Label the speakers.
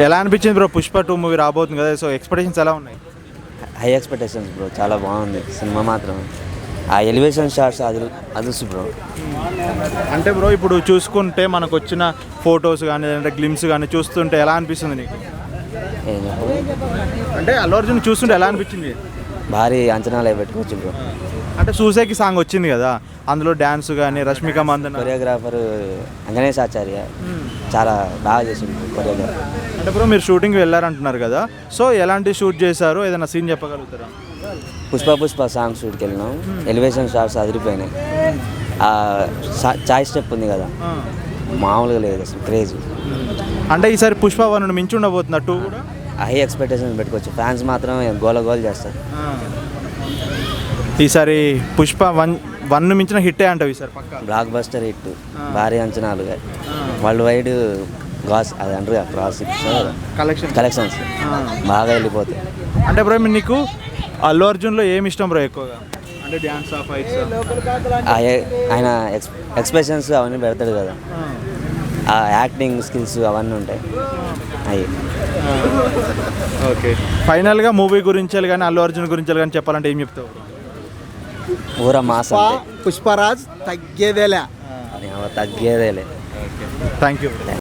Speaker 1: ఎలా అనిపించింది bro Pushpa 2 movie రాబోతుంది కదా, సో ఎక్స్పెక్టేషన్స్ ఎలా ఉన్నాయి?
Speaker 2: హై ఎక్స్పెక్టేషన్స్ బ్రో, చాలా బాగుంది సినిమా మాత్రం. ఆ ఎలివేషన్ షాట్స్ అదుసు బ్రో.
Speaker 1: అంటే బ్రో ఇప్పుడు చూసుకుంటే మనకు వచ్చిన ఫొటోస్ కానీ లేదంటే గ్లిమ్స్ కానీ చూస్తుంటే ఎలా అనిపిస్తుంది నీకు?
Speaker 2: ఏం చెప్పు,
Speaker 1: అంటే అల్లు అర్జున్ చూస్తుంటే ఎలా అనిపించింది?
Speaker 2: భారీ అంచనాలు పెట్టుకోవచ్చు బ్రో.
Speaker 1: అంటే సూసేకి సాంగ్ వచ్చింది కదా, అందులో డ్యాన్స్ కానీ రష్మిక మందన,
Speaker 2: కొరియోగ్రాఫర్ గణేష్ ఆచార్య చాలా బాగా చేసిండు కొరియోగ్రాఫర్.
Speaker 1: అంటే బ్రో మీరు షూటింగ్కి వెళ్ళారంటున్నారు కదా, సో ఎలాంటి షూట్ చేశారు, ఏదైనా సీన్ చెప్పగలుగుతారా?
Speaker 2: పుష్ప సాంగ్ షూట్కి వెళ్ళినాం. ఎలివేషన్ షాట్స్ అదిరిపోయినాయి. ఆ చాయ్ స్టెప్ ఉంది కదా, మామూలుగా లేదు అసలు, క్రేజ్.
Speaker 1: అంటే ఈసారి పుష్ప 1 మించి ఉండబోతున్నా 2 కూడా
Speaker 2: హై ఎక్స్పెక్టేషన్స్ పెట్టుకోవచ్చు. ఫ్యాన్స్ మాత్రం గోల చేస్తారు.
Speaker 1: ఈసారి పుష్ప 1 మించిన హిట్టే అంటావు ఈసారి పక్కా?
Speaker 2: బ్లాక్ బస్టర్ హిట్, భారీ అంచనాలు, వరల్డ్ వైడ్ గాస్ అది అంటారు క్రాస్ కలెక్షన్స్ బాగా వెళ్ళిపోతాయి.
Speaker 1: అంటే బ్రో నీకు అల్లు అర్జున్లో ఏమి ఇష్టం బ్రో ఎక్కువగా? అంటే డ్యాన్స్ ఫైట్స్,
Speaker 2: ఆయన ఎక్స్ప్రెషన్స్ అవన్నీ పెడతాడు కదా, ఆ యాక్టింగ్ స్కిల్స్ అవన్నీ ఉంటాయి అవి.
Speaker 1: ఓకే, ఫైనల్గా మూవీ గురించి కానీ అల్లు అర్జున్ గురించి కానీ చెప్పాలంటే ఏం చెప్తావు?
Speaker 2: ఊర మాస
Speaker 3: పుష్పరాజ్ తగ్గేదేలే.
Speaker 2: తగ్గేదేలే.
Speaker 1: Thank you.